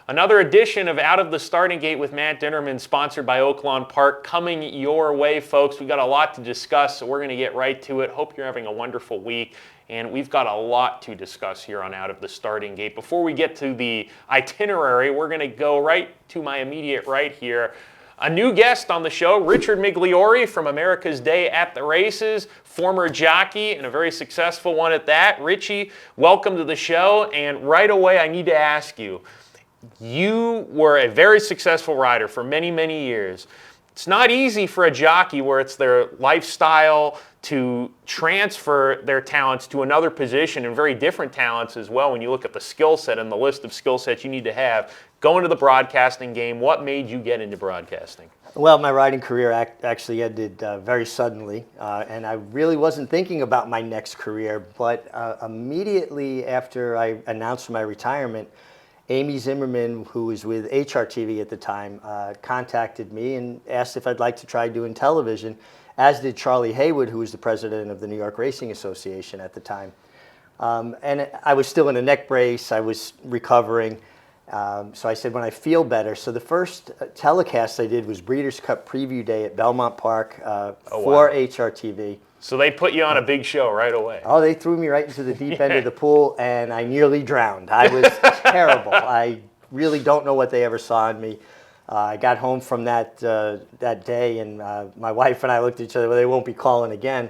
Another edition of Out of the Starting Gate with Matt Dinerman, sponsored by Oaklawn Park, coming your way, folks. We've got a lot to discuss, so we're going to get right to it. Hope you're having a wonderful week, and we've got a lot to discuss here on Out of the Starting Gate. Before we get to the itinerary, we're going to go right to my immediate right here. A new guest on the show, Richard Migliore from America's Day at the Races, former jockey and a very successful one at that. Richie, welcome to the show, and right away I need to ask you, you were a very successful rider for many, many years. It's not easy for a jockey where it's their lifestyle to transfer their talents to another position, and very different talents as well when you look at the skill set and the list of skill sets you need to have. Go into the broadcasting game. What made you get into broadcasting? Well, my riding career actually ended very suddenly, and I really wasn't thinking about my next career, but immediately after I announced my retirement, Amy Zimmerman, who was with HRTV at the time, contacted me and asked if I'd like to try doing television, as did Charlie Haywood, who was the president of the New York Racing Association at the time. And I was still in a neck brace. I was recovering. So I said, when I feel better. So the first telecast I did was Breeders' Cup Preview Day at Belmont Park for HRTV. So they put you on a big show right away. Oh, they threw me right into the deep end of the pool, and I nearly drowned. I was terrible. I really don't know what they ever saw in me. I got home from that day, and my wife and I looked at each other, well, they won't be calling again.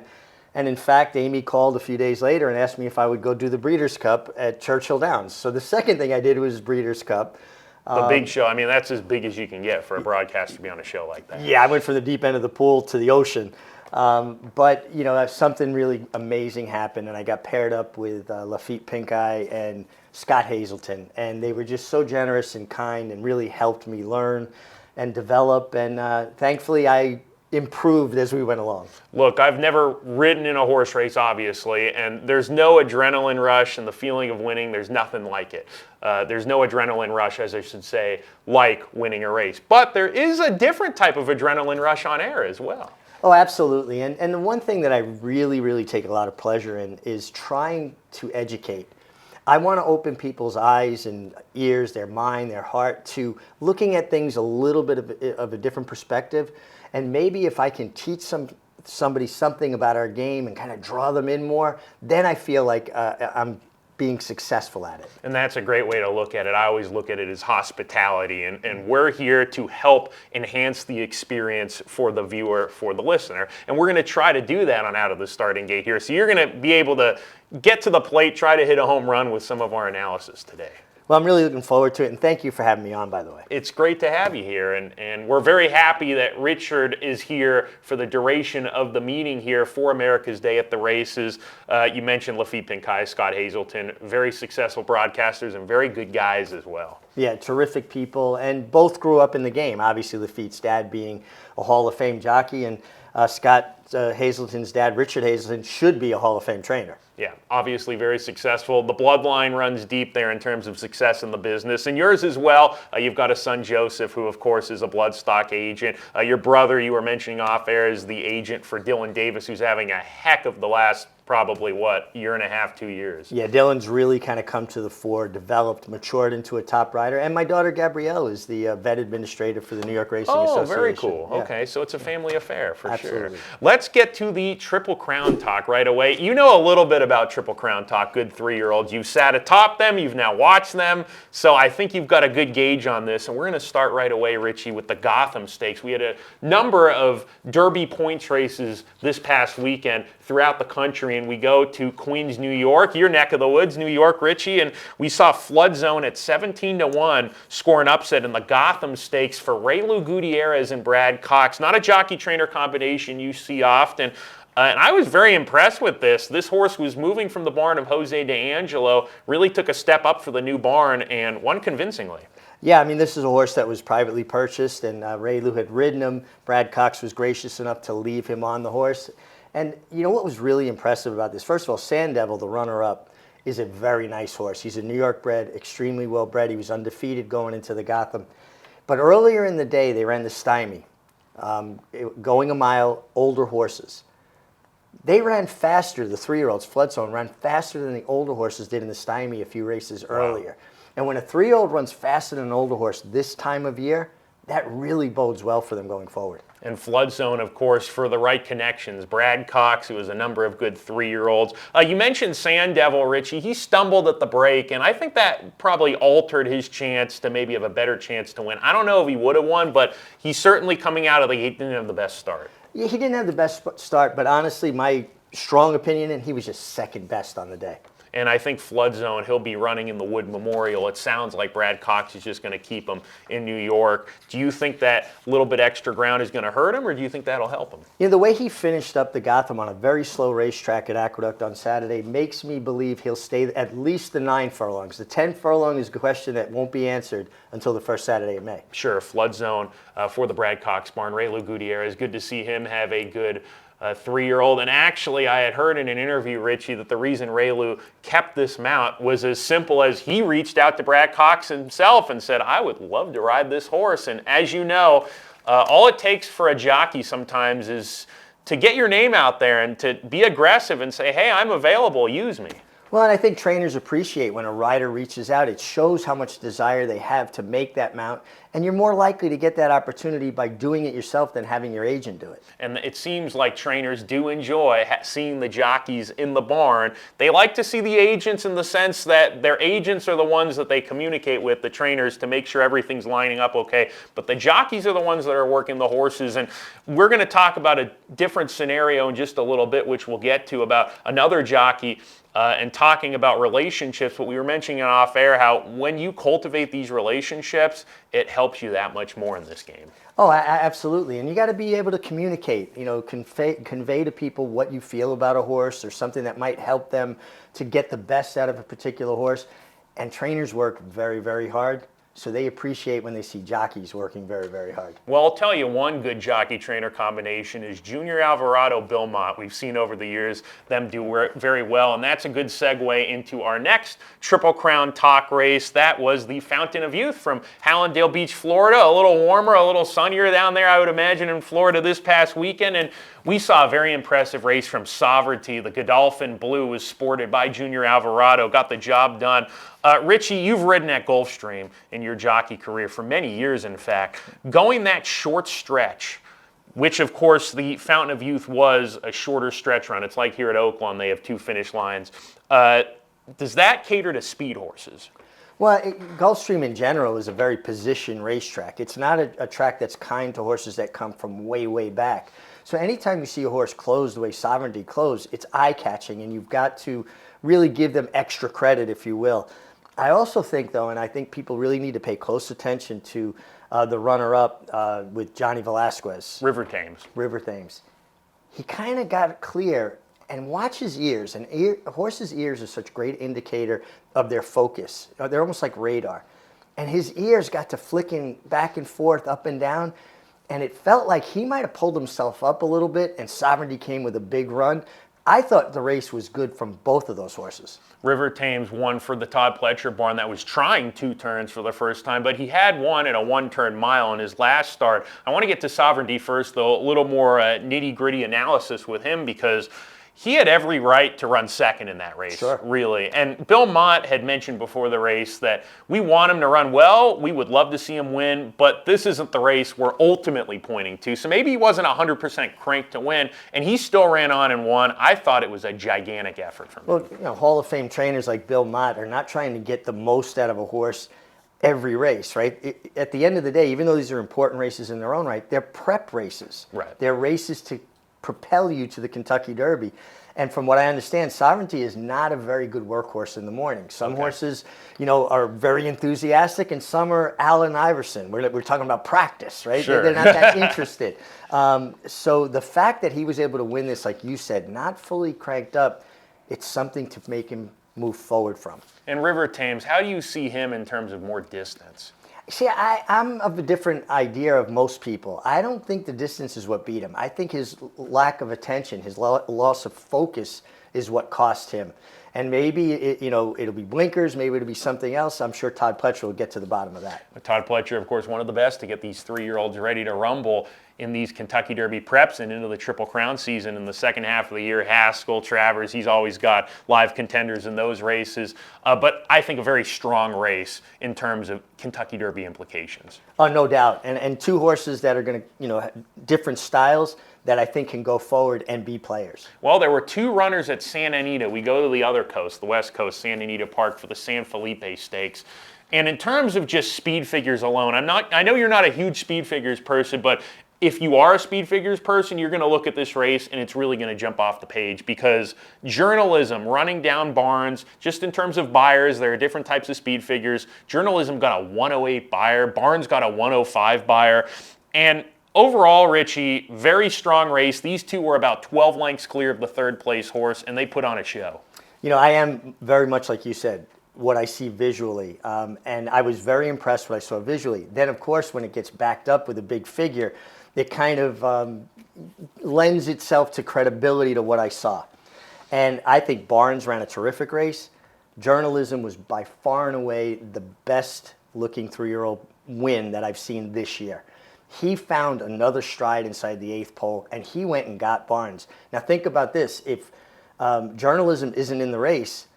And in fact, Amy called a few days later and asked me if I would go do the Breeders' Cup at Churchill Downs. So the second thing I did was Breeders' Cup. The big show. I mean, that's as big as you can get for a broadcaster to be on a show like that. Yeah, I went from the deep end of the pool to the ocean. But, you know, something really amazing happened, and I got paired up with Lafitte Pinkeye and Scott Hazelton. And they were just so generous and kind and really helped me learn and develop. And thankfully, I improved as we went along. Look, I've never ridden in a horse race, obviously, and there's no adrenaline rush and the feeling of winning. There's nothing like it. There's no adrenaline rush, as I should say, like winning a race. But there is a different type of adrenaline rush on air as well. Oh, absolutely. And the one thing that I really, really take a lot of pleasure in is trying to educate. I want to open people's eyes and ears, their mind, their heart, to looking at things a little bit of a different perspective. And maybe if I can teach somebody something about our game and kind of draw them in more, then I feel like I'm being successful at it. And that's a great way to look at it. I always look at it as hospitality, and we're here to help enhance the experience for the viewer, for the listener. And we're going to try to do that on Out of the Starting Gate here. So you're going to be able to get to the plate, try to hit a home run with some of our analysis today. Well, I'm really looking forward to it, and thank you for having me on, by the way. It's great to have you here, and we're very happy that Richard is here for the duration of the meeting here for America's Day at the Races. You mentioned Lafitte Pinkeye, Scott Hazelton, very successful broadcasters and very good guys as well. Yeah, terrific people, and both grew up in the game. Obviously, Lafitte's dad being a Hall of Fame jockey, and Scott Hazelton's dad, Richard Hazelton, should be a Hall of Fame trainer. Yeah, obviously very successful. The bloodline runs deep there in terms of success in the business, and yours as well. You've got a son, Joseph, who of course is a bloodstock agent. Your brother, you were mentioning off air, is the agent for Dylan Davis, who's having a heck of the last probably, year and a half, 2 years. Yeah, Dylan's really kind of come to the fore, developed, matured into a top rider. And my daughter, Gabrielle, is the vet administrator for the New York Racing Association. Oh, very cool. Yeah. Okay, so it's a family affair for Absolutely. Sure. Let's get to the Triple Crown talk right away. You know a little bit about Triple Crown talk, good 3-year-olds. You've sat atop them, you've now watched them, so I think you've got a good gauge on this. And we're going to start right away, Richie, with the Gotham Stakes. We had a number of Derby points races this past weekend throughout the country, and we go to Queens, New York, your neck of the woods, New York, Richie, and we saw Flood Zone at 17-1 score an upset in the Gotham Stakes for Raylu Gutierrez and Brad Cox. Not a jockey-trainer combination you see often. And I was very impressed with this. This horse was moving from the barn of Jose D'Angelo, really took a step up for the new barn and won convincingly. Yeah, I mean, this is a horse that was privately purchased, and Raylu had ridden him. Brad Cox was gracious enough to leave him on the horse. And you know what was really impressive about this? First of all, Sand Devil, the runner-up, is a very nice horse. He's a New York bred, extremely well bred. He was undefeated going into the Gotham. But earlier in the day, they ran the Stymie, going a mile, older horses. They ran faster, the 3-year-olds, Flood Zone, ran faster than the older horses did in the Stymie a few races earlier. And when a 3-year-old runs faster than an older horse this time of year, that really bodes well for them going forward. And Flood Zone, of course, for the right connections. Brad Cox, who was a number of good 3-year-olds. You mentioned Sand Devil, Richie. He stumbled at the break, and I think that probably altered his chance to maybe have a better chance to win. I don't know if he would have won, but he's certainly coming out of the gate didn't have the best start. Yeah, he didn't have the best start, but honestly, my strong opinion, and he was just second best on the day. And I think Flood Zone, he'll be running in the Wood Memorial. It sounds like Brad Cox is just going to keep him in New York. Do you think that little bit extra ground is going to hurt him, or do you think that'll help him? You know, the way he finished up the Gotham on a very slow racetrack at Aqueduct on Saturday makes me believe he'll stay at least the 9 furlongs. The 10 furlong is a question that won't be answered until the first Saturday of May. Sure, Flood Zone for the Brad Cox barn. Raylu Gutierrez, good to see him have a good 3-year-old. And actually, I had heard in an interview, Richie, that the reason Raylu kept this mount was as simple as he reached out to Brad Cox himself and said, I would love to ride this horse. And as you know, all it takes for a jockey sometimes is to get your name out there and to be aggressive and say, hey, I'm available, use me. Well, and I think trainers appreciate when a rider reaches out. It shows how much desire they have to make that mount, and you're more likely to get that opportunity by doing it yourself than having your agent do it. And it seems like trainers do enjoy seeing the jockeys in the barn. They like to see the agents in the sense that their agents are the ones that they communicate with, the trainers, to make sure everything's lining up okay. But the jockeys are the ones that are working the horses. And we're going to talk about a different scenario in just a little bit, which we'll get to, about another jockey and talking about relationships. But we were mentioning off air how when you cultivate these relationships, it helps you that much more in this game. Oh, absolutely. And you got to be able to communicate, you know, convey to people what you feel about a horse or something that might help them to get the best out of a particular horse. And trainers work very, very hard. So they appreciate when they see jockeys working very, very hard. Well, I'll tell you one good jockey-trainer combination is Junior Alvarado Bilmont. We've seen over the years them do very well, and that's a good segue into our next Triple Crown talk race. That was the Fountain of Youth from Hallandale Beach, Florida. A little warmer, a little sunnier down there, I would imagine, in Florida this past weekend, and we saw a very impressive race from Sovereignty. The Godolphin Blue was sported by Junior Alvarado, got the job done. Richie, you've ridden at Gulfstream in your jockey career for many years, in fact. Going that short stretch, which, of course, the Fountain of Youth was a shorter stretch run. It's like here at Oaklawn, they have 2 finish lines. Does that cater to speed horses? Well, Gulfstream in general is a very position racetrack. It's not a track that's kind to horses that come from way, way back. So anytime you see a horse close the way Sovereignty closed, it's eye-catching, and you've got to really give them extra credit, if you will. I also think, though, and I think people really need to pay close attention to the runner-up with Johnny Velasquez. River Thames. He kind of got clear, and watch his ears. And a horse's ears are such a great indicator of their focus. They're almost like radar. And his ears got to flicking back and forth, up and down, and it felt like he might have pulled himself up a little bit, and Sovereignty came with a big run. I thought the race was good from both of those horses. River Thames won for the Todd Pletcher barn that was trying 2 turns for the first time, but he had won at a 1-turn mile in his last start. I want to get to Sovereignty first, though, a little more nitty-gritty analysis with him, because he had every right to run second in that race, sure, really. And Bill Mott had mentioned before the race that we want him to run well, we would love to see him win, but this isn't the race we're ultimately pointing to. So maybe he wasn't 100% cranked to win, and he still ran on and won. I thought it was a gigantic effort from him. Well, you know, Hall of Fame trainers like Bill Mott are not trying to get the most out of a horse every race, right? At the end of the day, even though these are important races in their own right, they're prep races. Right. They're races to propel you to the Kentucky Derby. And from what I understand, Sovereignty is not a very good workhorse in the morning. Some horses, you know, are very enthusiastic, and some are Allen Iverson. We're talking about practice, right? Sure. They're not that interested. So the fact that he was able to win this, like you said, not fully cranked up, it's something to make him move forward from. And River Thames, how do you see him in terms of more distance? See, I'm of a different idea of most people. I don't think the distance is what beat him. I think his lack of attention, his loss of focus is what cost him. And maybe it'll be blinkers, maybe it'll be something else. I'm sure Todd Pletcher will get to the bottom of that. Todd Pletcher, of course, one of the best to get these 3-year-olds ready to rumble in these Kentucky Derby preps and into the Triple Crown season in the second half of the year. Haskell, Travers, he's always got live contenders in those races. But I think a very strong race in terms of Kentucky Derby implications. Oh, no doubt. And 2 horses that are going to, different styles that I think can go forward and be players. Well, there were 2 runners at Santa Anita. We go to the other coast, the West Coast, Santa Anita Park for the San Felipe Stakes. And in terms of just speed figures alone, I know you're not a huge speed figures person, but if you are a speed figures person, you're going to look at this race and it's really going to jump off the page because journalism running down Barnes, just in terms of buyers, there are different types of speed figures. Journalism got a 108 buyer, Barnes got a 105 buyer, and overall, Richie, very strong race. These 2 were about 12 lengths clear of the 3rd place horse, and they put on a show. I am very much like you said, what I see visually, and I was very impressed with what I saw visually. Then, of course, when it gets backed up with a big figure, it kind of lends itself to credibility to what I saw. And I think Barnes ran a terrific race. Journalism was by far and away the best looking 3-year-old win that I've seen this year. He found another stride inside the 8th pole, and he went and got Barnes. Now think about this. If Journalism isn't in the race,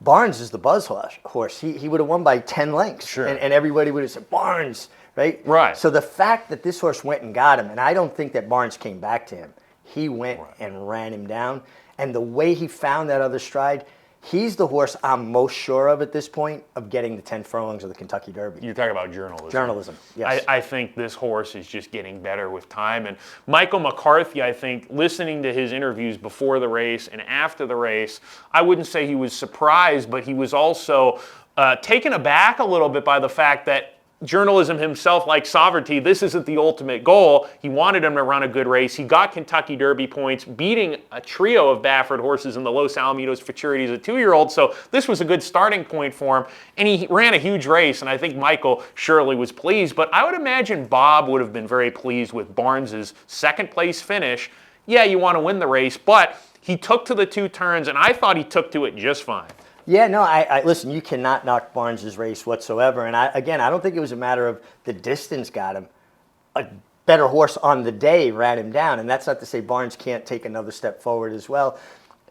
Barnes is the buzz horse. He would have won by 10 lengths. Sure. And everybody would have said, Barnes, right? Right. So the fact that this horse went and got him, and I don't think that Barnes came back to him. He went and ran him down. And the way he found that other stride, he's the horse I'm most sure of at this point of getting the 10 furlongs of the Kentucky Derby. You're talking about journalism. Journalism, yes. I think this horse is just getting better with time. And Michael McCarthy, I think, listening to his interviews before the race and after the race, I wouldn't say he was surprised, but he was also taken aback a little bit by the fact that journalism himself, like sovereignty, this isn't the ultimate goal. He wanted him to run a good race. He got Kentucky Derby points, beating a trio of Baffert horses in the Los Alamitos Futurities, a 2-year-old. So this was a good starting point for him. And he ran a huge race, and I think Michael surely was pleased. But I would imagine Bob would have been very pleased with Barnes's 2nd place finish. Yeah, you want to win the race, but he took to the 2 turns, and I thought he took to it just fine. Yeah, no, I listen, you cannot knock Barnes' race whatsoever. And I don't think it was a matter of the distance got him. A better horse on the day ran him down. And that's not to say Barnes can't take another step forward as well.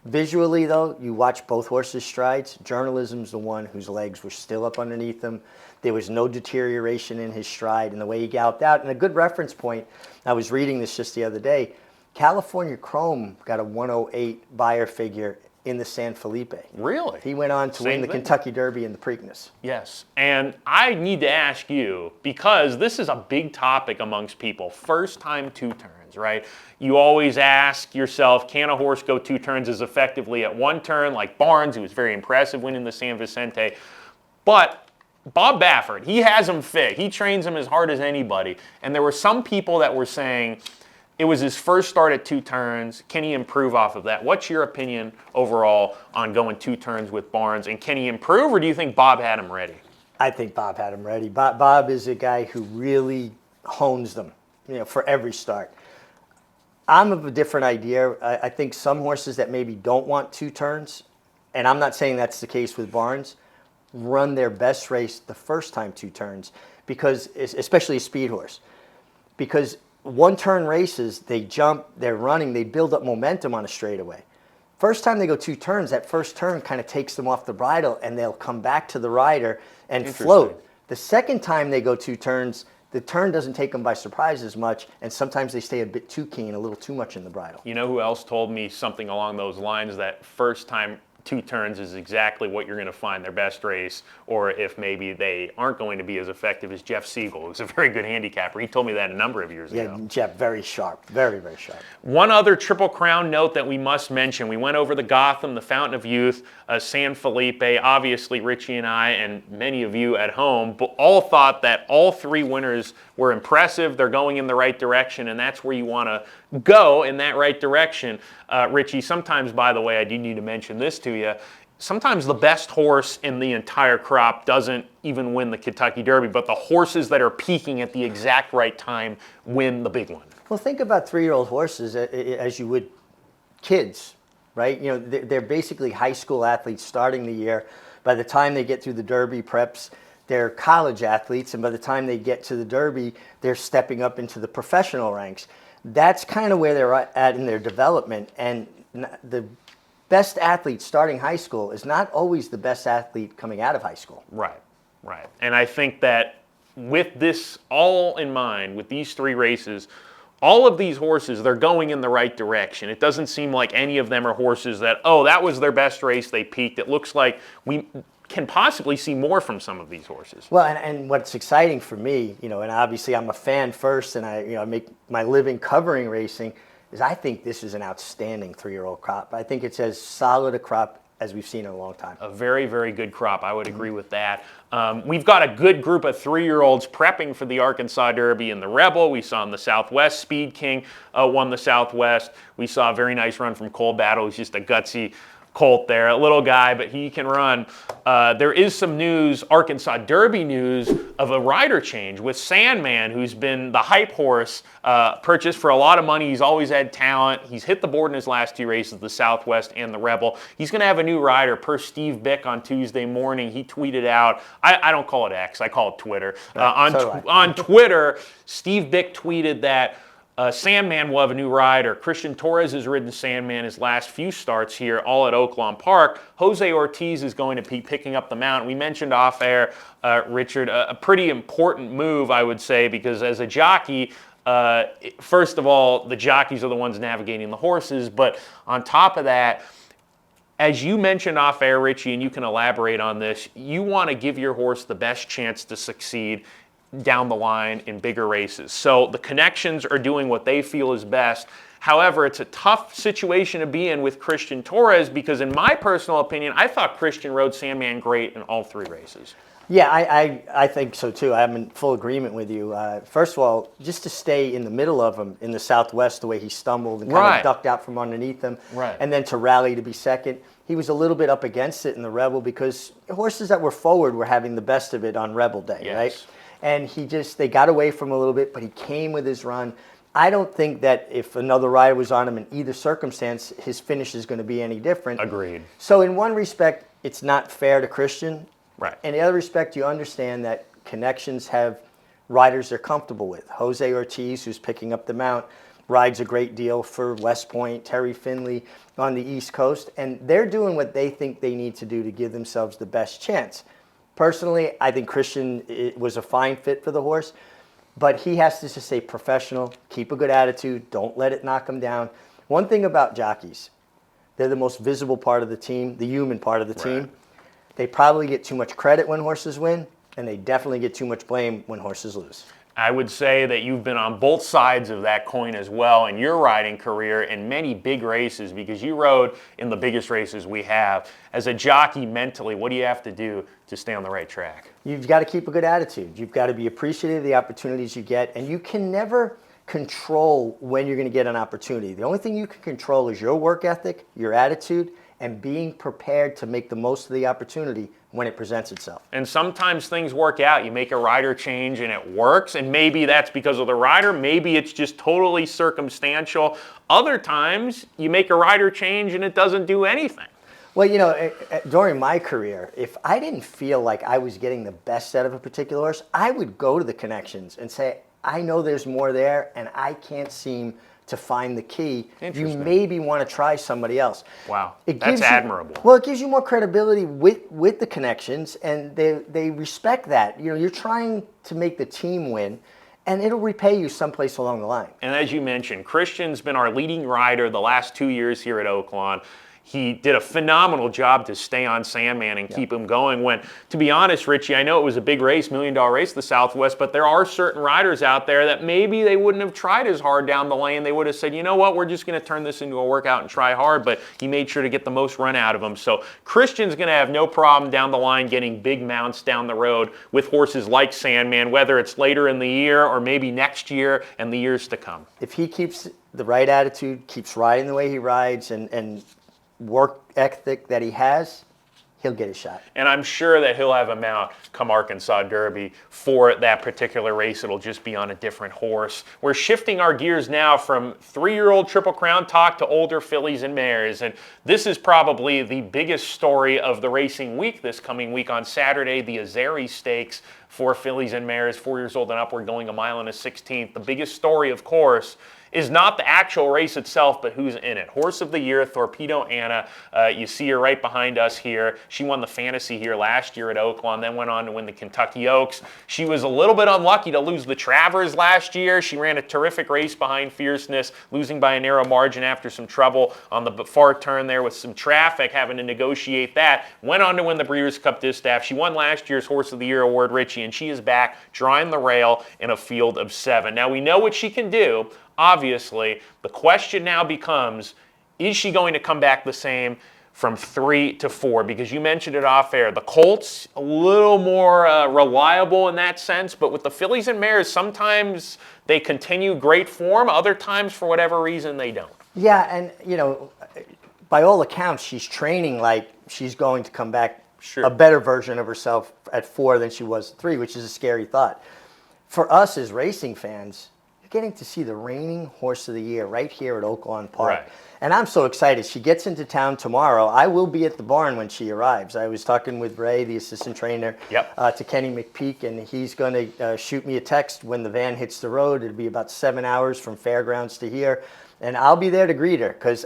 Visually, though, you watch both horses' strides. Journalism's the one whose legs were still up underneath him. There was no deterioration in his stride and the way he galloped out. And a good reference point, I was reading this just the other day, California Chrome got a 108 buyer figure in the San Felipe. Really? He went on to win the Kentucky Derby and the Preakness. Yes, and I need to ask you, because this is a big topic amongst people, first time 2 turns, right? You always ask yourself, can a horse go 2 turns as effectively at 1 turn, like Barnes, who was very impressive winning the San Vicente? But Bob Baffert, he has him fit. He trains him as hard as anybody. And there were some people that were saying, it was his first start at 2 turns. Can he improve off of that? What's your opinion overall on going 2 turns with Barnes? And can he improve, or do you think Bob had him ready? I think Bob had him ready. Bob is a guy who really hones them, for every start. I'm of a different idea. I think some horses that maybe don't want 2 turns, and I'm not saying that's the case with Barnes, run their best race the first time 2 turns, because especially a speed horse, because 1-turn races, they jump, they're running, they build up momentum on a straightaway. First time they go 2 turns, that first turn kind of takes them off the bridle and they'll come back to the rider and float. The second time they go 2 turns, the turn doesn't take them by surprise as much, and sometimes they stay a bit too keen, a little too much in the bridle. You know who else told me something along those lines, that first time 2 turns is exactly what you're going to find their best race, or if maybe they aren't going to be as effective as Jeff Siegel, who's a very good handicapper. He told me that a number of years ago. Yeah, Jeff, very sharp, very, very sharp. One other Triple Crown note that we must mention. We went over the Gotham, the Fountain of Youth, San Felipe. Obviously, Richie and I and many of you at home all thought that all 3 winners were impressive. They're going in the right direction, and that's where you want to go, in that right direction. Richie, sometimes, by the way, I do need to mention this to you, sometimes the best horse in the entire crop doesn't even win the Kentucky Derby, but the horses that are peaking at the exact right time win the big one. Well, think about 3-year-old horses as you would kids. right? You know, they're basically high school athletes starting the year. By the time they get through the Derby preps, they're college athletes, and by the time they get to the Derby, they're stepping up into the professional ranks. That's kind of where they're at in their development, and the best athlete starting high school is not always the best athlete coming out of high school. Right, right. And I think that with this all in mind, with these 3 races, all of these horses, they're going in the right direction. It doesn't seem like any of them are horses that, oh, that was their best race, they peaked. It looks like we can possibly see more from some of these horses. Well, and what's exciting for me, you know, and obviously I'm a fan first, and I make my living covering racing, is I think this is an outstanding 3-year-old crop. I think it's as solid a crop as we've seen in a long time. A very, very good crop. I would agree with that. We've got a good group of 3-year-olds prepping for the Arkansas Derby and the Rebel. We saw in the Southwest, Speed King won the Southwest. We saw a very nice run from Cole Battle. He's just a gutsy colt there, a little guy, but he can run. There is some news, Arkansas Derby news, of a rider change with Sandman, who's been the hype horse, purchased for a lot of money. He's always had talent. He's hit the board in his last 2 races, the Southwest and the Rebel. He's going to have a new rider per Steve Bick on Tuesday morning. He tweeted out, I don't call it X, I call it Twitter. On Twitter, Steve Bick tweeted that Sandman will have a new rider. Christian Torres has ridden Sandman his last few starts here, all at Oaklawn Park. Jose Ortiz is going to be picking up the mount. We mentioned off air, Richard, a pretty important move, I would say, because as a jockey, first of all, the jockeys are the ones navigating the horses, but on top of that, as you mentioned off air, Richie, and you can elaborate on this, you want to give your horse the best chance to succeed down the line in bigger races. So the connections are doing what they feel is best. However, it's a tough situation to be in with Christian Torres because in my personal opinion, I thought Christian rode Sandman great in all 3 races. Yeah, I think so too. I'm in full agreement with you. First of all, just to stay in the middle of him in the Southwest, the way he stumbled and kind of ducked out from underneath him, and then to rally to be second. He was a little bit up against it in the Rebel because horses that were forward were having the best of it on Rebel Day, right? And they got away from him a little bit, but he came with his run. I don't think that if another rider was on him in either circumstance, his finish is going to be any different. Agreed. So in one respect, it's not fair to Christian. Right. In the other respect, you understand that connections have riders they're comfortable with. Jose Ortiz, who's picking up the mount, rides a great deal for West Point, Terry Finley on the East Coast, and they're doing what they think they need to do to give themselves the best chance. Personally, I think Christian was a fine fit for the horse, but he has to just stay professional, keep a good attitude, don't let it knock him down. One thing about jockeys, they're the most visible part of the team, the human part of the team. They probably get too much credit when horses win, and they definitely get too much blame when horses lose. I would say that you've been on both sides of that coin as well in your riding career in many big races because you rode in the biggest races we have. As a jockey mentally, what do you have to do to stay on the right track? You've got to keep a good attitude. You've got to be appreciative of the opportunities you get, and you can never control when you're going to get an opportunity. The only thing you can control is your work ethic, your attitude, and being prepared to make the most of the opportunity when it presents itself. And sometimes things work out. You make a rider change and it works, and maybe that's because of the rider. Maybe it's just totally circumstantial. Other times, you make a rider change and it doesn't do anything. Well, you know, during my career, if I didn't feel like I was getting the best out of a particular horse, I would go to the connections and say, I know there's more there, and I can't seem to find the key. You maybe want to try somebody else. Wow, that's admirable. Well, it gives you more credibility with the connections, and they respect that. You know, you're trying to make the team win, and it'll repay you someplace along the line. And as you mentioned, Christian's been our leading rider the last 2 years here at Oaklawn. He did a phenomenal job to stay on Sandman and keep him going when, to be honest, Richie, I know it was a big race, $1 million race, the Southwest, but there are certain riders out there that maybe they wouldn't have tried as hard down the lane. They would have said, you know what, we're just going to turn this into a workout and try hard, but he made sure to get the most run out of them. So Christian's going to have no problem down the line getting big mounts down the road with horses like Sandman, whether it's later in the year or maybe next year and the years to come. If he keeps the right attitude, keeps riding the way he rides, and work ethic that he has, he'll get a shot. And I'm sure that he'll have a mount come Arkansas Derby for that particular race. It'll just be on a different horse. We're shifting our gears now from 3-year-old Triple Crown talk to older fillies and mares. And this is probably the biggest story of the racing week this coming week on Saturday, the Azeri Stakes for fillies and mares, 4 years old and upward, going a mile and a 16th. The biggest story, of course, is not the actual race itself, but who's in it. Horse of the Year, Thorpedo Anna. You see her right behind us here. She won the Fantasy here last year at Oaklawn, then went on to win the Kentucky Oaks. She was a little bit unlucky to lose the Travers last year. She ran a terrific race behind Fierceness, losing by a narrow margin after some trouble on the far turn there with some traffic, having to negotiate that. Went on to win the Breeders' Cup Distaff. She won last year's Horse of the Year award, Richie, and she is back drawing the rail in a field of 7. Now, we know what she can do. Obviously, the question now becomes, is she going to come back the same from 3 to 4? Because you mentioned it off air. The Colts, a little more reliable in that sense, but with the fillies and mares, sometimes they continue great form. Other times, for whatever reason, they don't. Yeah, and, by all accounts, she's training like she's going to come back a better version of herself at 4 than she was at 3, which is a scary thought. For us as racing fans, getting to see the reigning Horse of the Year right here at Oaklawn Park. Right. And I'm so excited. She gets into town tomorrow. I will be at the barn when she arrives. I was talking with Ray, the assistant trainer, to Kenny McPeak, and he's going to shoot me a text when the van hits the road. It'll be about 7 hours from Fairgrounds to here. And I'll be there to greet her because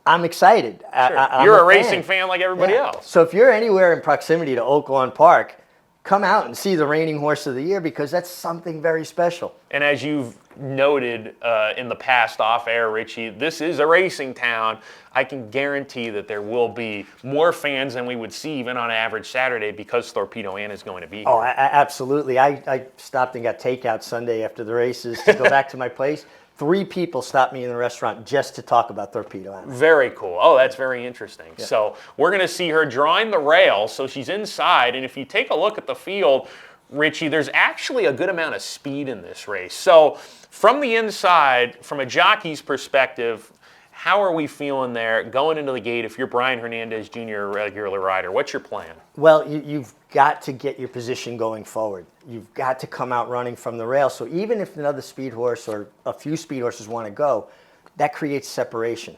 I'm excited. Sure. You're a racing fan like everybody else. So if you're anywhere in proximity to Oaklawn Park, come out and see the reigning Horse of the Year because that's something very special. And as you've noted in the past off air, Richie, this is a racing town. I can guarantee that there will be more fans than we would see even on an average Saturday because Thorpedo Anna is going to be here. Oh, absolutely. I stopped and got takeout Sunday after the races to go back to my place. 3 people stopped me in the restaurant just to talk about Thorpedo Anna. Very cool. Oh, that's very interesting. Yeah. So we're going to see her drawing the rail. So she's inside. And if you take a look at the field, Richie, there's actually a good amount of speed in this race. So from the inside, from a jockey's perspective, how are we feeling there going into the gate if you're Brian Hernandez Jr., a regular rider? What's your plan? Well, you've got to get your position going forward. You've got to come out running from the rail. So even if another speed horse or a few speed horses want to go, that creates separation.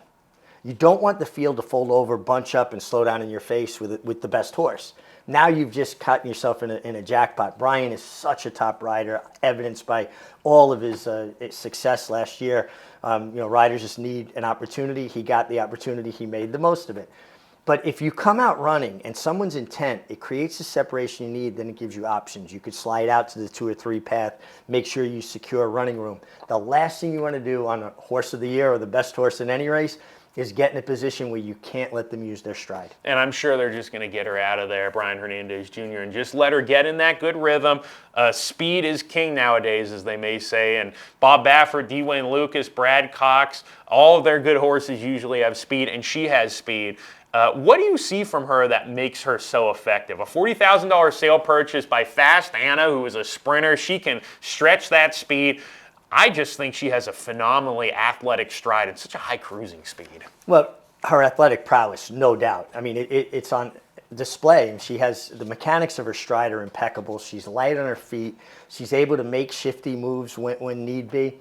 You don't want the field to fold over, bunch up, and slow down in your face with the best horse. Now you've just gotten yourself in a jackpot. Brian is such a top rider, evidenced by all of his success last year. Riders just need an opportunity. He got the opportunity. He made the most of it. But if you come out running and someone's intent, it creates the separation you need, then it gives you options. You could slide out to the 2 or 3 path, make sure you secure running room. The last thing you want to do on a Horse of the Year or the best horse in any race is get in a position where you can't let them use their stride. And I'm sure they're just going to get her out of there, Brian Hernandez Jr., and just let her get in that good rhythm. Speed is king nowadays, as they may say. And Bob Baffert, D. Wayne Lucas, Brad Cox, all of their good horses usually have speed, and she has speed. What do you see from her that makes her so effective? A $40,000 sale purchase by Fast Anna, who is a sprinter. She can stretch that speed. I just think she has a phenomenally athletic stride and such a high cruising speed. Well, her athletic prowess, no doubt. I mean, it's on display, and she has the mechanics of her stride are impeccable. She's light on her feet. She's able to make shifty moves when need be.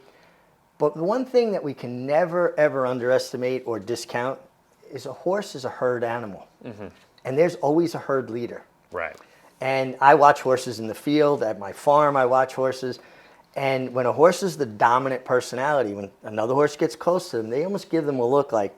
But the one thing that we can never, ever underestimate or discount is a horse is a herd animal. Mm-hmm. And there's always a herd leader. Right. And I watch horses in the field. At my farm, I watch horses. And when a horse is the dominant personality, when another horse gets close to them, they almost give them a look like,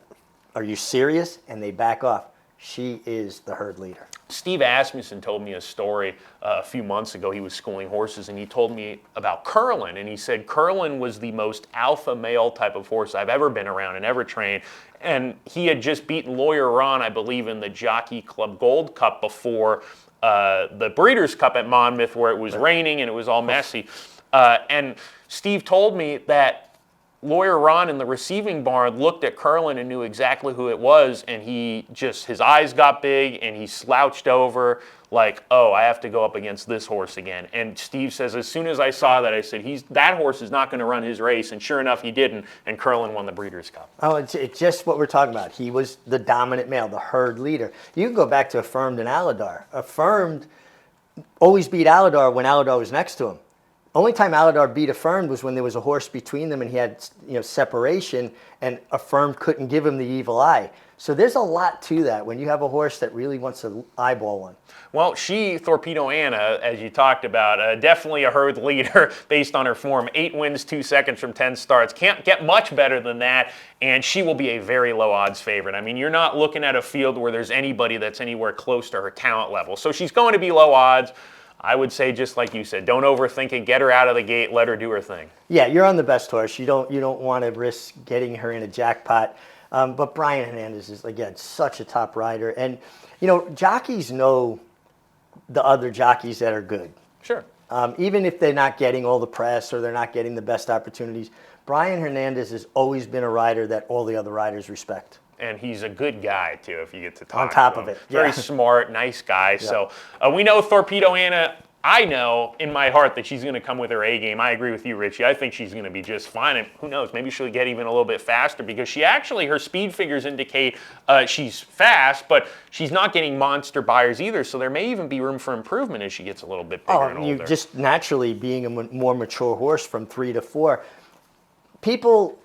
are you serious? And they back off. She is the herd leader. Steve Asmussen told me a story a few months ago. He was schooling horses, and he told me about Curlin. And he said Curlin was the most alpha male type of horse I've ever been around and ever trained. And he had just beaten Lawyer Ron, I believe, in the Jockey Club Gold Cup before the Breeders' Cup at Monmouth, where it was raining and it was all messy. And Steve told me that Lawyer Ron in the receiving barn looked at Curlin and knew exactly who it was, and his eyes got big and he slouched over like, oh, I have to go up against this horse again. And Steve says, as soon as I saw that, I said, that horse is not going to run his race. And sure enough, he didn't, and Curlin won the Breeders' Cup. Oh, it's just what we're talking about. He was the dominant male, the herd leader. You can go back to Affirmed and Aladar. Affirmed always beat Aladar when Aladar was next to him. Only time Aladar beat Affirmed was when there was a horse between them and he had separation, and Affirmed couldn't give him the evil eye. So there's a lot to that when you have a horse that really wants to eyeball one. Well, Thorpedo Anna, as you talked about, definitely a herd leader based on her form. 8 wins, 2 seconds from 10 starts. Can't get much better than that, and she will be a very low odds favorite. I mean, you're not looking at a field where there's anybody that's anywhere close to her talent level. So she's going to be low odds. I would say, just like you said, don't overthink it. Get her out of the gate. Let her do her thing. Yeah, you're on the best horse. You don't want to risk getting her in a jackpot. But Brian Hernandez is, again, such a top rider. And, jockeys know the other jockeys that are good. Sure. Even if they're not getting all the press or they're not getting the best opportunities, Brian Hernandez has always been a rider that all the other riders respect. And he's a good guy, too, if you get to talk on top to him. of it. Very smart, nice guy. Yeah. So we know Thorpedo Anna. I know in my heart that she's going to come with her A game. I agree with you, Richie. I think she's going to be just fine. And who knows, maybe she'll get even a little bit faster because her speed figures indicate she's fast, but she's not getting monster buyers either. So there may even be room for improvement as she gets a little bit bigger and older. You just naturally being a more mature horse from 3 to 4. People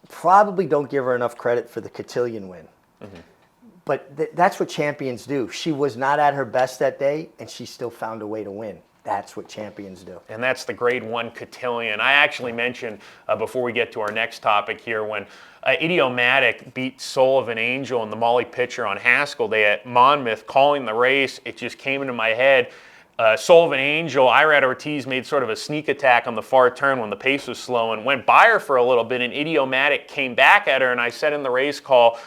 probably don't give her enough credit for the cotillion win. Mm-hmm. But that's what champions do. She was not at her best that day, and she still found a way to win. That's what champions do. And that's the Grade 1 cotillion. I actually mentioned, before we get to our next topic here, when Idiomatic beat Soul of an Angel in the Molly Pitcher on Haskell Day at Monmouth, calling the race, it just came into my head. Soul of an Angel, Irad Ortiz made sort of a sneak attack on the far turn when the pace was slow and went by her for a little bit, and Idiomatic came back at her, and I said in the race call,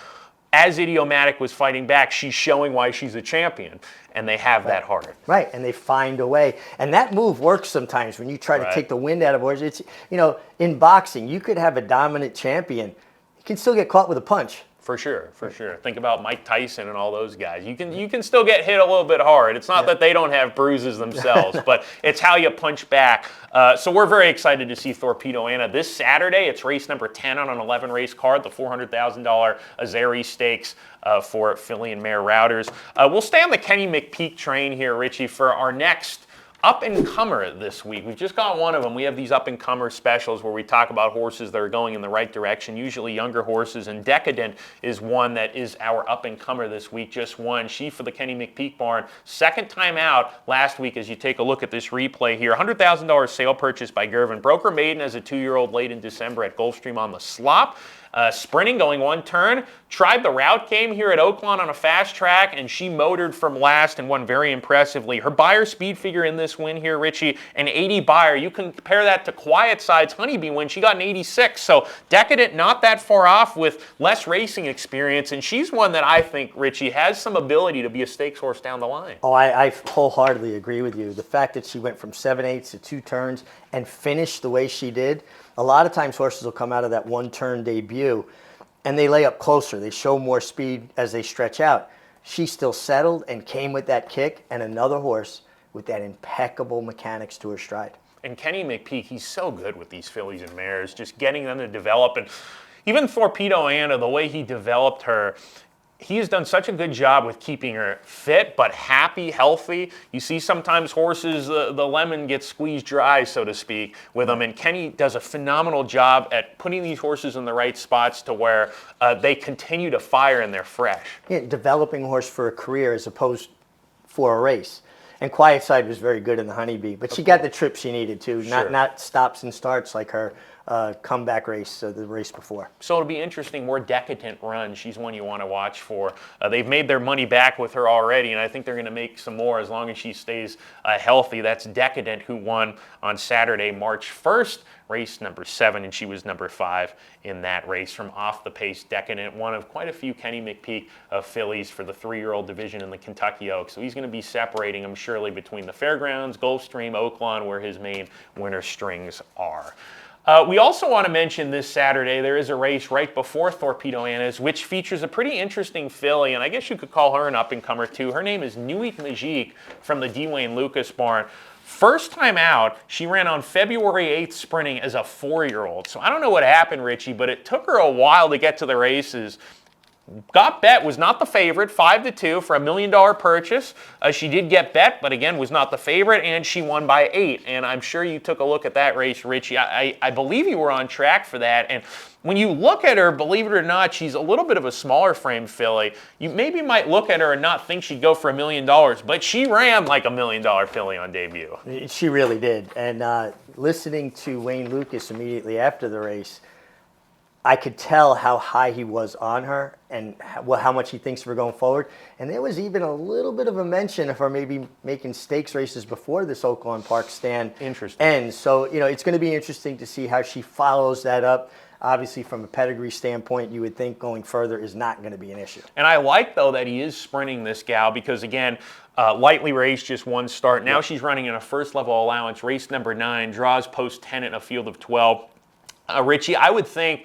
as Idiomatic was fighting back, she's showing why she's a champion, and they have that heart. Right, and they find a way. And that move works sometimes when you try to take the wind out of horses. It's, in boxing, you could have a dominant champion. You can still get caught with a punch. For sure. Think about Mike Tyson and all those guys. You can still get hit a little bit hard. It's not that they don't have bruises themselves, but it's how you punch back. So we're very excited to see Thorpedo Anna this Saturday. It's race number 10 on an 11-race card, the $400,000 Azeri Stakes for filly and mare routers. We'll stay on the Kenny McPeek train here, Richie, for our next up-and-comer this week. We've just got one of them. We have these up-and-comer specials where we talk about horses that are going in the right direction, usually younger horses, and Decadent is one that is our up-and-comer this week. Just one. She for the Kenny McPeek barn. Second time out last week as you take a look at this replay here. $100,000 sale purchase by Gervin. Broke her maiden as a 2-year-old late in December at Gulfstream on the Slop. Sprinting, going one turn. Tried the route game here at Oaklawn on a fast track, and she motored from last and won very impressively. Her buyer speed figure in this win here, Richie, an 80 buyer. You can compare that to Quiet Side's Honeybee win. She got an 86. So Decadent not that far off with less racing experience, and she's one that I think, Richie, has some ability to be a stakes horse down the line. Oh, I wholeheartedly agree with you. The fact that she went from 7/8 to 2 turns and finished the way she did. A lot of times horses will come out of that 1-turn debut and they lay up closer. They show more speed as they stretch out. She still settled and came with that kick, and another horse with that impeccable mechanics to her stride. And Kenny McPeek, he's so good with these fillies and mares, just getting them to develop. And even Thorpedo Anna, the way he developed her, he has done such a good job with keeping her fit, but happy, healthy. You see sometimes horses, the lemon gets squeezed dry, so to speak, with them. And Kenny does a phenomenal job at putting these horses in the right spots to where they continue to fire and they're fresh. Yeah, developing a horse for a career as opposed for a race. And Quiet Side was very good in the Honeybee, but she got the trip she needed to, not stops and starts like her comeback race, the race before. So it'll be interesting, more Decadent run. She's one you want to watch for. They've made their money back with her already, and I think they're going to make some more as long as she stays healthy. That's Decadent, who won on Saturday, March 1st, race number 7, and she was number 5 in that race. From off the pace, Decadent, one of quite a few Kenny McPeek fillies for the 3-year-old division in the Kentucky Oaks. So he's going to be separating them surely between the Fairgrounds, Gulfstream, Oaklawn, where his main winner strings are. We also want to mention this Saturday, there is a race right before Thorpedo Anna's, which features a pretty interesting filly, and I guess you could call her an up-and-comer too. Her name is Nuit Magique from the D. Wayne Lucas barn. First time out, she ran on February 8th sprinting as a 4-year-old. So I don't know what happened, Richie, but it took her a while to get to the races. Got bet, was not the favorite, 5-2 for $1 million purchase. She did get bet, but again, was not the favorite, and she won by 8. And I'm sure you took a look at that race, Richie. I believe you were on track for that. And when you look at her, believe it or not, she's a little bit of a smaller frame filly. You maybe might look at her and not think she'd go for $1 million, but she ran like $1 million filly on debut. She really did. And listening to Wayne Lucas immediately after the race, I could tell how high he was on her and how much he thinks of her going forward. And there was even a little bit of a mention of her maybe making stakes races before this Oaklawn Park stand ends. So, it's going to be interesting to see how she follows that up. Obviously, from a pedigree standpoint, you would think going further is not going to be an issue. And I like, though, that he is sprinting this gal because, again, lightly raced, just one start. Now she's running in a first-level allowance, race number 9, draws post 10 in a field of 12. Richie, I would think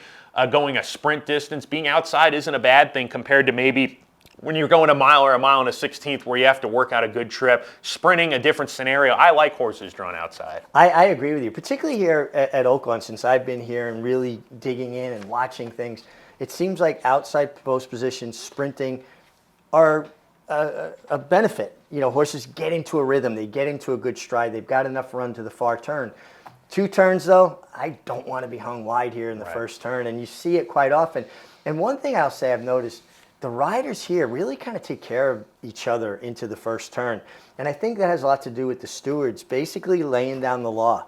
going a sprint distance, being outside isn't a bad thing compared to maybe when you're going a mile or a mile and a 16th where you have to work out a good trip. Sprinting, a different scenario. I like horses drawn outside. I agree with you, particularly here at Oaklawn. Since I've been here and really digging in and watching things, it seems like outside post positions, sprinting are a benefit. Horses get into a rhythm. They get into a good stride. They've got enough run to the far turn. 2 turns, though, I don't want to be hung wide here in the first turn, and you see it quite often. And one thing I'll say I've noticed, the riders here really kind of take care of each other into the first turn. And I think that has a lot to do with the stewards basically laying down the law.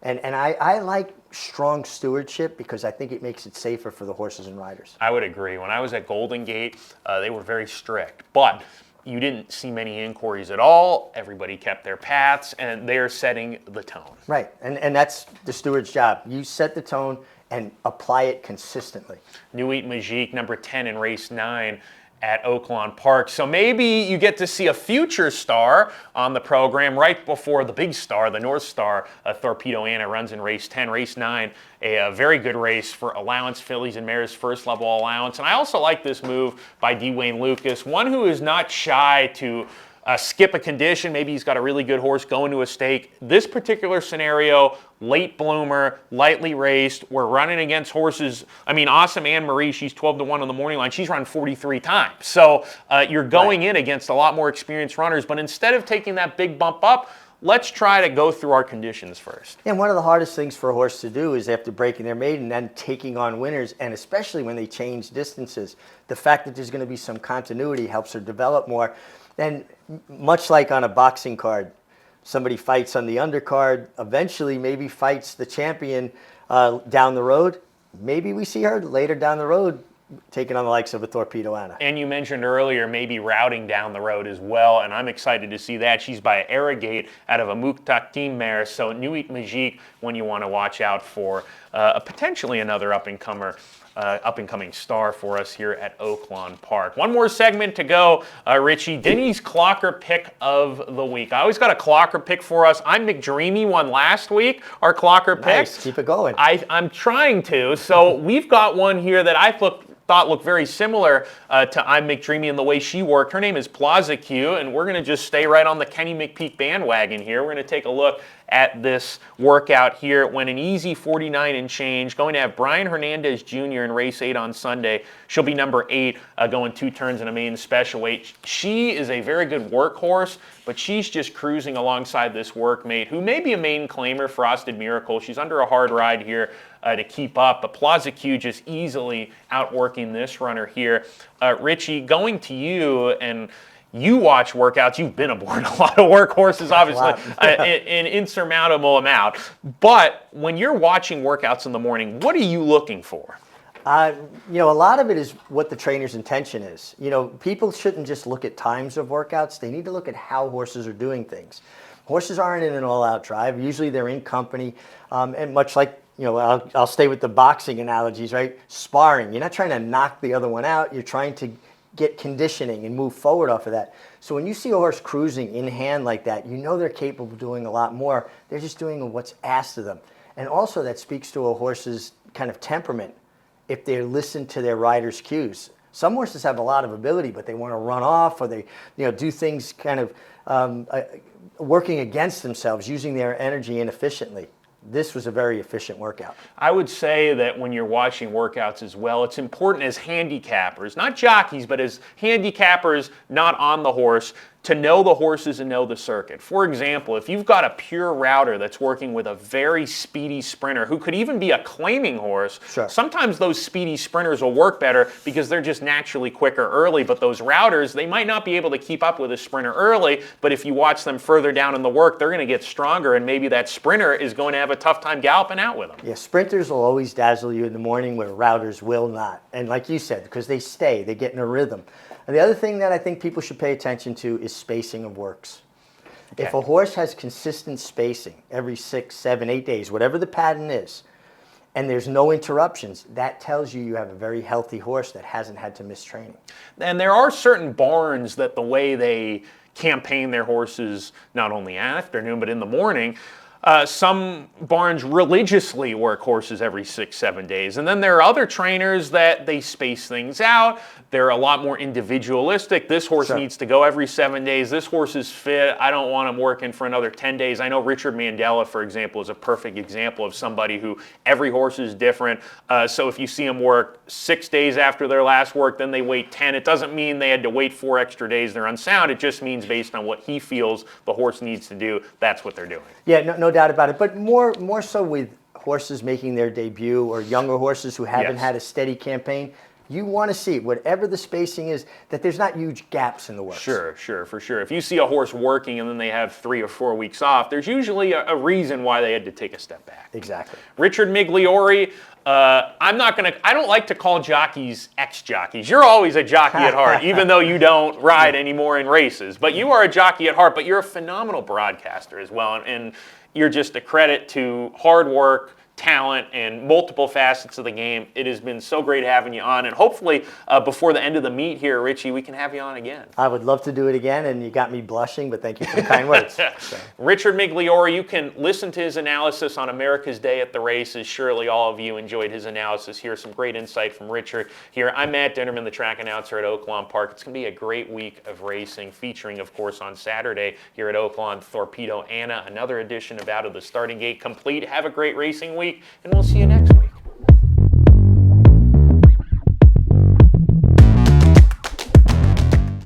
And I like strong stewardship because I think it makes it safer for the horses and riders. I would agree. When I was at Golden Gate, they were very strict. But you didn't see many inquiries at all. Everybody kept their paths, and they're setting the tone. Right, and that's the steward's job. You set the tone and apply it consistently. Nuit Magique, number 10 in race 9 at Oaklawn Park. So maybe you get to see a future star on the program right before the big star, the North Star, Thorpedo Anna, runs in race 10. Race 9, a very good race for allowance fillies and mares, first level allowance. And I also like this move by D. Wayne Lucas, one who is not shy to skip a condition. Maybe he's got a really good horse going to a stake. This particular scenario, late bloomer, lightly raced. We're running against horses. I mean, Awesome Anne Marie, she's 12-1 on the morning line. She's run 43 times. So you're going in against a lot more experienced runners. But instead of taking that big bump up, let's try to go through our conditions first. And one of the hardest things for a horse to do is after breaking their maiden and then taking on winners, and especially when they change distances. The fact that there's going to be some continuity helps her develop more. And much like on a boxing card, somebody fights on the undercard, eventually maybe fights the champion down the road. Maybe we see her later down the road taking on the likes of a Thorpedo Anna. And you mentioned earlier maybe routing down the road as well, and I'm excited to see that. She's by Arrogate out of a Muktak team mare, so Nuit Magique, when you want to watch out for potentially another up-and-coming star for us here at Oaklawn Park. One more segment to go, Richie. Denny's Clocker Pick of the Week. I always got a Clocker Pick for us. I'm McDreamy won last week, our Clocker Pick. Nice, keep it going. I'm trying to. So we've got one here that I thought looked very similar to I'm McDreamy in the way she worked. Her name is Plaza Q, and we're going to just stay right on the Kenny McPeak bandwagon here. We're going to take a look at this workout here. It went an easy 49 and change. Going to have Brian Hernandez Jr. in race 8 on Sunday. She'll be number 8, going 2 turns in a maiden special weight. She is a very good workhorse, but she's just cruising alongside this workmate who may be a maiden claimer, Frosted Miracle. She's under a hard ride here to keep up, but Plaza Q just easily outworking this runner here. Richie, going to you, and you watch workouts. You've been aboard a lot of workhorses, obviously, an insurmountable amount. But when you're watching workouts in the morning, what are you looking for? A lot of it is what the trainer's intention is. People shouldn't just look at times of workouts. They need to look at how horses are doing things. Horses aren't in an all-out drive. Usually they're in company, and much like, I'll stay with the boxing analogies, right? Sparring. You're not trying to knock the other one out. You're trying to get conditioning and move forward off of that. So when you see a horse cruising in hand like that, they're capable of doing a lot more. They're just doing what's asked of them. And also that speaks to a horse's kind of temperament if they listen to their rider's cues. Some horses have a lot of ability, but they want to run off, or they do things kind of working against themselves, using their energy inefficiently. This was a very efficient workout. I would say that when you're watching workouts as well, it's important as handicappers, not jockeys, but as handicappers not on the horse, to know the horses and know the circuit. For example, if you've got a pure router that's working with a very speedy sprinter who could even be a claiming horse, sure, sometimes those speedy sprinters will work better because they're just naturally quicker early, but those routers, they might not be able to keep up with a sprinter early, but if you watch them further down in the work, they're going to get stronger, and maybe that sprinter is going to have a tough time galloping out with them. Yeah, sprinters will always dazzle you in the morning where routers will not. And like you said, because they get in a rhythm. And the other thing that I think people should pay attention to is spacing of works. Okay. If a horse has consistent spacing every 6, 7, 8 days, whatever the pattern is, and there's no interruptions, that tells you have a very healthy horse that hasn't had to miss training. And there are certain barns that the way they campaign their horses, not only afternoon, but in the morning, some barns religiously work horses every 6, 7 days. And then there are other trainers that they space things out. They're a lot more individualistic. This horse needs to go every 7 days. This horse is fit. I don't want him working for another 10 days. I know Richard Mandela, for example, is a perfect example of somebody who every horse is different. So if you see him work 6 days after their last work, then they wait 10. It doesn't mean they had to wait 4 extra days. They're unsound. It just means based on what he feels the horse needs to do, that's what they're doing. Yeah, no doubt about it. But more so with horses making their debut or younger horses who haven't had a steady campaign, you want to see, whatever the spacing is, that there's not huge gaps in the works. Sure, for sure. If you see a horse working and then they have 3 or 4 weeks off, there's usually a reason why they had to take a step back. Exactly. Richard Migliore, I don't like to call jockeys ex-jockeys. You're always a jockey at heart, even though you don't ride anymore in races. But you are a jockey at heart, but you're a phenomenal broadcaster as well. And you're just a credit to hard work, talent, and multiple facets of the game. It has been so great having you on, and hopefully before the end of the meet here, Richie, we can have you on again. I would love to do it again, and you got me blushing, but thank you for the kind words. So. Richard Migliore, you can listen to his analysis on America's Day at the Races. Surely all of you enjoyed his analysis. Here's some great insight from Richard here. I'm Matt Dinerman, the track announcer at Oaklawn Park. It's going to be a great week of racing, featuring, of course, on Saturday here at Oaklawn, Thorpedo Anna, another edition of Out of the Starting Gate complete. Have a great racing week, and we'll see you next week.